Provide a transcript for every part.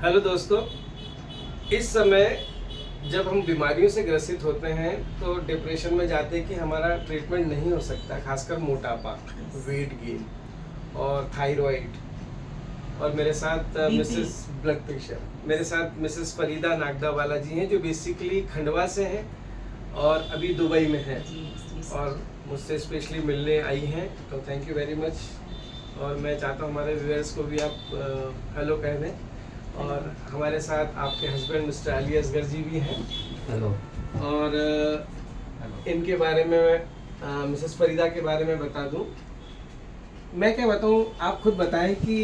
Hello दोस्तों, इस समय जब हम बीमारियों से ग्रसित होते हैं तो डिप्रेशन में जाते हैं कि हमारा ट्रीटमेंट नहीं हो सकता, खासकर मोटापा, वेट गेन और थायराइड। और मेरे साथ मिसेस ब्लड प्रेशर, मेरे साथ मिसेस फरीदा नागदावाला जी हैं जो बेसिकली खंडवा से हैं और अभी दुबई में हैं और मुझसे स्पेशली मिलने आई हैं, तो थैंक यू वेरी मच। और मैं चाहता हूँ हमारे व्यूअर्स को भी आप हेलो कह दें। और हमारे साथ आपके हस्बैंड मिस्टर अली असगर जी भी हैं। हेलो। और इनके बारे में मिसेस फरीदा के बारे में बता दूं, मैं क्या बताऊं, आप खुद बताएं कि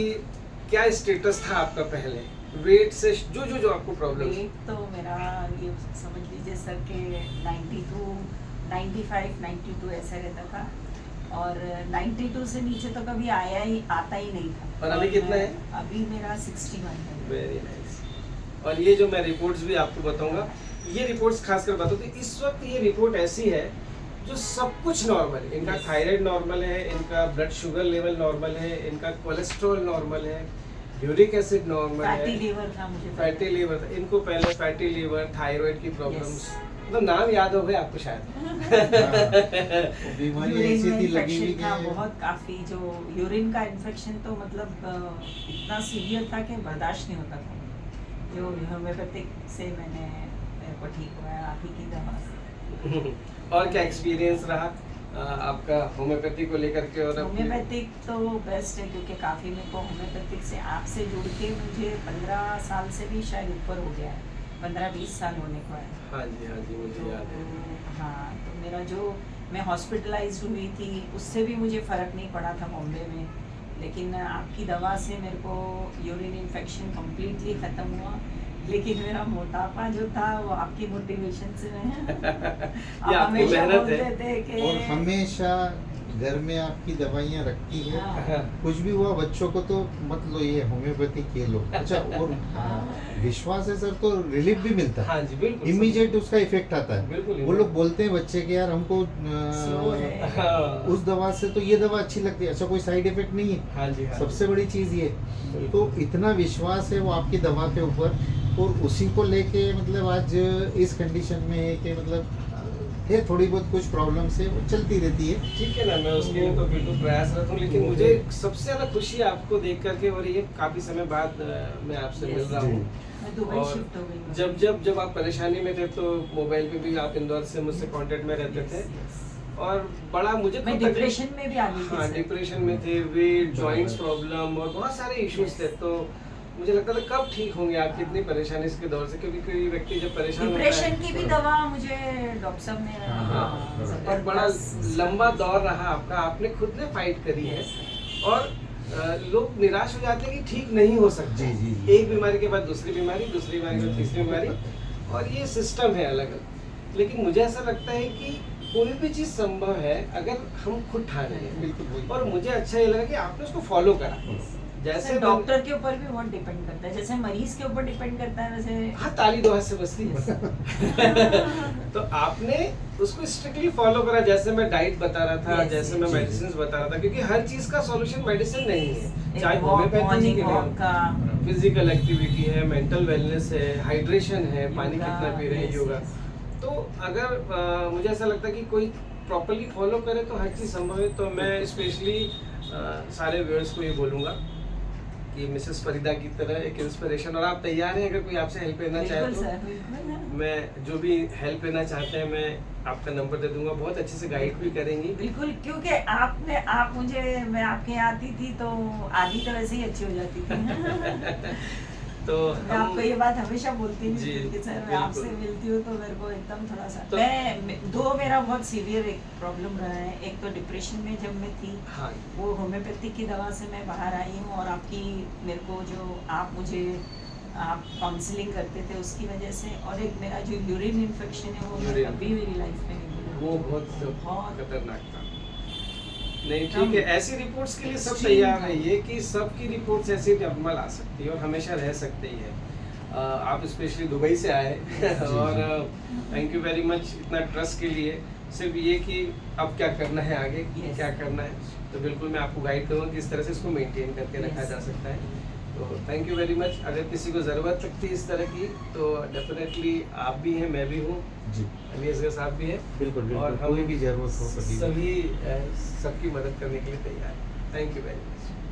क्या स्टेटस था आपका पहले, वेट से जो आपको प्रॉब्लम। वेट तो मेरा ये समझ लीजिए सर के 92, 95, 92 ऐसा रहता था और 92 से नीचे तो कभी आता ही नहीं था। और अभी कितना है? अभी मेरा 61 है। Very nice. और ये जो मैं रिपोर्ट्स भी आपको बताऊंगा, ये रिपोर्ट्स खासकर बताऊँ तो इस वक्त ये रिपोर्ट ऐसी है जो सब कुछ नॉर्मल है। इनका थायराइड नॉर्मल है, इनका ब्लड शुगर लेवल नॉर्मल है, इनका कोलेस्ट्रॉल नॉर्मल है, यूरिक एसिड नॉर्मल है, फैटी लीवर था मुझे। फैटी लीवर था इनको पहले, फैटी लीवर, थायराइड की प्रॉब्लम्स, मतलब नाम याद हो गए आपको शायद। बीमारी ऐसी थी लगी हुई था कि बहुत, काफी जो यूरिन का इन्फेक्शन तो मतलब इतना सीवियर था कि बर्दाश्त नहीं होता था। जो होम्योपैथिक से मेरे को ठीक हुआ है आप ही की दवा से। और क्या एक्सपीरियंस रहा आपका होम्योपैथी को लेकर के? और होम्योपैथिक तो बेस्ट है क्योंकि काफ़ी मेरे को होम्योपैथिक से आपसे जुड़ के मुझे 15 साल से भी शायद ऊपर हो गया है, 15-20 साल होने को है। हाँ जी मुझे याद है। हाँ, तो मेरा जो मैं हॉस्पिटलाइज्ड हुई थी उससे भी मुझे फ़र्क नहीं पड़ा था बॉम्बे में, लेकिन आपकी दवा से मेरे को यूरिन इन्फेक्शन कम्प्लीटली ख़त्म हुआ। लेकिन मेरा मोटापा जो था वो आपकी मोटिवेशन से ये आपकी मेहनत है। और हमेशा घर में आपकी दवाइयाँ रखी है। हाँ। कुछ भी हुआ बच्चों को तो मत लो, ये होम्योपैथिक ये लो। अच्छा, और विश्वास है सर तो रिलीफ भी मिलता है। हाँ जी बिल्कुल, इमीडिएट उसका इफेक्ट आता है। बिल्कुल। वो लोग बोलते हैं बच्चे के यार हमको स्लो है। हाँ। उस दवा से तो ये दवा अच्छी लगती है। अच्छा, कोई साइड इफेक्ट नहीं है। हाँ जी। सबसे बड़ी चीज़ ये, तो इतना विश्वास है वो आपकी दवा के ऊपर, और उसी को लेके मतलब आज इस कंडीशन में है कि मतलब है थोड़ी बहुत कुछ प्रॉब्लम से वो चलती रहती है। ठीक है ना, मैं उसके लिए तो बिल्कुल प्रयासरत हूँ, लेकिन मुझे सबसे ज़्यादा खुशी आपको देख करके हो रही है। काफ़ी समय बाद मैं आपसे मिल रहा हूँ। मैं दुबई शिफ्ट हो गई हूँ। जब आप परेशानी में थे तो मोबाइल पे भी आप इंदौर से मुझसे कांटेक्ट में रहते थे और बड़ा मुझे मैं डिप्रेशन में भी आ गई थी। हाँ, डिप्रेशन में थे, वेट, जॉइंट्स प्रॉब्लम और बहुत सारे इश्यूज थे। तो मुझे लगता था कब ठीक होंगे आप, कितनी परेशानी इसके दौर से, क्योंकि कोई व्यक्ति जब परेशान होता है। डिप्रेशन की भी दवा मुझे डॉक्टर साहब ने और बड़ा लंबा दौर रहा आपका, आपने खुद ने फाइट करी है। और लोग निराश हो जाते हैं कि ठीक नहीं हो सकता। जी। एक बीमारी के बाद दूसरी बीमारी, दूसरी बीमारी के बाद तीसरी बीमारी, और ये सिस्टम है अलग अलग। लेकिन मुझे ऐसा लगता है कि कोई भी चीज़ संभव है अगर हम खुद ठाने हैं। बिल्कुल। और मुझे अच्छा ये लगा कि आपने उसको फॉलो करा। जैसे डॉक्टर के ऊपर भी बहुत डिपेंड करता है, जैसे मरीज के ऊपर डिपेंड करता है वैसे। हाँ, ताली दो हाथ से बजती है। तो आपने उसको स्ट्रिक्टली फॉलो करा, जैसे मैं डाइट बता रहा था, जैसे मैं मेडिसिन बता रहा था, क्योंकि हर चीज का सॉल्यूशन मेडिसिन नहीं है। चाहे होम्योपैथी का फिजिकल एक्टिविटी है, मेंटल वेलनेस है, हाइड्रेशन है, पानी कितना पी रहे हैं, योगा। तो अगर मुझे ऐसा लगता है कि कोई प्रॉपरली फॉलो करे तो हर चीज़ संभव है। तो मैं स्पेशली सारे व्यूअर्स को ये बोलूँगा कि मिसेस फरीदा की तरह एक इंस्पिरेशन, और आप तैयार हैं अगर कोई आपसे हेल्प लेना चाहे तो। मैं जो भी हेल्प लेना चाहते हैं मैं आपका नंबर दे दूंगा, बहुत अच्छे से गाइड भी करेंगी। बिल्कुल, क्योंकि मैं आपके यहाँ आती थी तो आधी तो वैसे ही अच्छी हो जाती थी। तो मैं आपको ये बात हमेशा बोलती जी, हूँ कि सर मैं आपसे मिलती हूँ तो मेरे को एकदम थोड़ा सा तो, मेरा बहुत सीवियर एक प्रॉब्लम रहा है। एक तो डिप्रेशन में जब मैं थी, हाँ, वो होम्योपैथिक की दवा से मैं बाहर आई हूँ, और आपकी मेरे को जो आप काउंसलिंग करते थे उसकी वजह से, और एक मेरा जो यूरिन इन्फेक्शन है वो मैं कभी मेरी लाइफ में नहीं भूलूंगी। वो बहुत खतरनाक था। नहीं, ठीक है, ऐसी रिपोर्ट्स के लिए सब Extreme तैयार है, ये कि सबकी रिपोर्ट्स ऐसी नॉर्मल आ सकती है और हमेशा रह सकती है। आप स्पेशली दुबई से आए और थैंक यू वेरी मच इतना ट्रस्ट के लिए। सिर्फ ये कि अब क्या करना है आगे, क्या करना है, तो बिल्कुल मैं आपको गाइड करूँगा कि इस तरह से इसको मेंटेन करके रखा जा सकता है। तो थैंक यू वेरी मच। अगर किसी को ज़रूरत लगती है इस तरह की तो डेफिनेटली आप भी हैं, मैं भी हूँ, जी अलियासगर साहब भी है, बिल्कुल और बिल्कुल, कोई भी जरूरत हो कभी भी। सभी सबकी मदद करने के लिए तैयार हैं। Thank you very much.